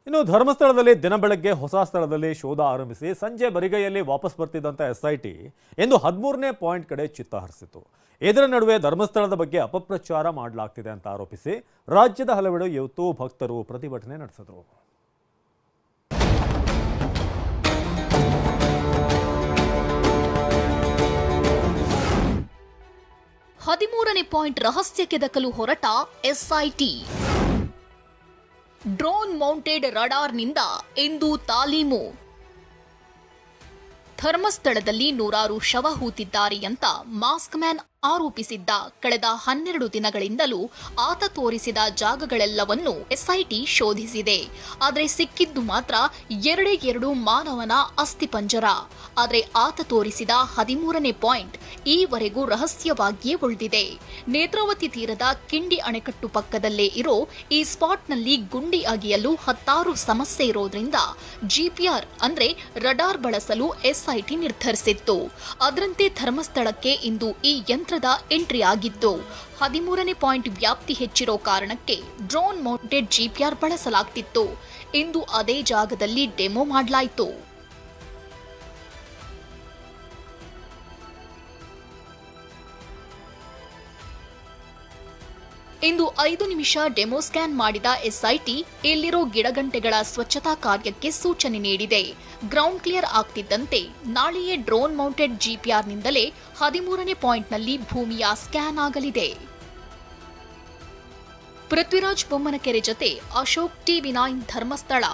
ಇನ್ನು ಧರ್ಮಸ್ಥಳದಲ್ಲಿ ದಿನ ಬೆಳಗ್ಗೆ ಹೊಸ ಸ್ಥಳದಲ್ಲಿ ಶೋಧ ಆರಂಭಿಸಿ ಸಂಜೆ ಬರಿಗೈಯಲ್ಲಿ ವಾಪಸ್ ಬರ್ತಿದ್ದಂಥ ಎಸ್ಐಟಿ ಎಂದು 13ನೇ ಪಾಯಿಂಟ್ ಕಡೆ ಚಿತ್ತ ಹರಿಸಿತು. ಇದರ ನಡುವೆ ಧರ್ಮಸ್ಥಳದ ಬಗ್ಗೆ ಅಪಪ್ರಚಾರ ಮಾಡಲಾಗ್ತಿದೆ ಅಂತ ಆರೋಪಿಸಿ ರಾಜ್ಯದ ಹಲವೆಡೆ ಇವತ್ತು ಭಕ್ತರು ಪ್ರತಿಭಟನೆ ನಡೆಸಿದರು. ಹದಿಮೂರನೇ ಪಾಯಿಂಟ್ ರಹಸ್ಯ ಕೆದಕಲು ಹೊರಟ ಎಸ್ಐಟಿ. ಡ್ರೋನ್ ಮೌಂಟೆಡ್ ರಡಾರ್ನಿಂದ ಇಂದು ತಾಲೀಮು. ಧರ್ಮಸ್ಥಳದಲ್ಲಿ ನೂರಾರು ಶವ ಹೂತಿದ್ದಾರೆ ಅಂತ ಮಾಸ್ಕ್ ಮ್ಯಾನ್ ಆರೋಪಿಸಿದ್ದ. ಕಳೆದ 12 ದಿನಗಳಿಂದಲೂ ಆತ ತೋರಿಸಿದ ಜಾಗಗಳೆಲ್ಲವನ್ನೂ ಎಸ್ಐಟಿ ಶೋಧಿಸಿದೆ. ಆದರೆ ಸಿಕ್ಕಿದ್ದು ಮಾತ್ರ 2 ಮಾನವನ ಅಸ್ಥಿಪಂಜರ. ಆದರೆ ಆತ ತೋರಿಸಿದ 13ನೇ ಪಾಯಿಂಟ್ ಈವರೆಗೂ ರಹಸ್ಯವಾಗಿಯೇ ಉಳಿದಿದೆ. ನೇತ್ರಾವತಿ ತೀರದ ಕಿಂಡಿ ಅಣೆಕಟ್ಟು ಪಕ್ಕದಲ್ಲೇ ಇರೋ ಈ ಸ್ಪಾಟ್ನಲ್ಲಿ ಗುಂಡಿ ಅಗೆಯಲು 10 ಸಮಸ್ಯೆ ಇರೋದ್ರಿಂದ ಜಿಪಿಆರ್ ಅಂದ್ರೆ ರಡಾರ್ ಬಳಸಲು ಎಸ್ಐಟಿ ನಿರ್ಧರಿಸಿತ್ತು. ಅದರಂತೆ ಧರ್ಮಸ್ಥಳಕ್ಕೆ ಇಂದು ಈ ಯಂತ್ರದ ಎಂಟ್ರಿ ಆಗಿತ್ತು. 13ನೇ ಪಾಯಿಂಟ್ ವ್ಯಾಪ್ತಿ ಹೆಚ್ಚಿರೋ ಕಾರಣಕ್ಕೆ ಡ್ರೋನ್ ಮೌಂಟೆಡ್ ಜಿಪಿಆರ್ ಬಳಸಲಾಗ್ತಿತ್ತು. ಇಂದು ಅದೇ ಜಾಗದಲ್ಲಿ ಡೆಮೋ ಮಾಡಲಾಯಿತು. ಇಂದು 5 ನಿಮಿಷ ಡೆಮೋ ಸ್ಕ್ಯಾನ್ ಮಾಡಿದ ಎಸ್ಐಟಿ ಇಲ್ಲಿರೋ ಗಿಡಗಂಟೆಗಳ ಸ್ವಚ್ಛತಾ ಕಾರ್ಯಕ್ಕೆ ಸೂಚನೆ ನೀಡಿದೆ. ಗ್ರೌಂಡ್ ಕ್ಲಿಯರ್ ಆಗ್ತಿದ್ದಂತೆ ನಾಳೆಯೇ ಡ್ರೋನ್ ಮೌಂಟೆಡ್ ಜಿಪಿಆರ್ನಿಂದಲೇ 13ನೇ ಪಾಯಿಂಟ್ನಲ್ಲಿ ಭೂಮಿಯ ಸ್ಕ್ಯಾನ್ ಆಗಲಿದೆ. ಪೃಥ್ವಿರಾಜ್ ಬೊಮ್ಮನಕೆರೆ ಜೊತೆ ಅಶೋಕ್, TV9 ಧರ್ಮಸ್ಥಳ.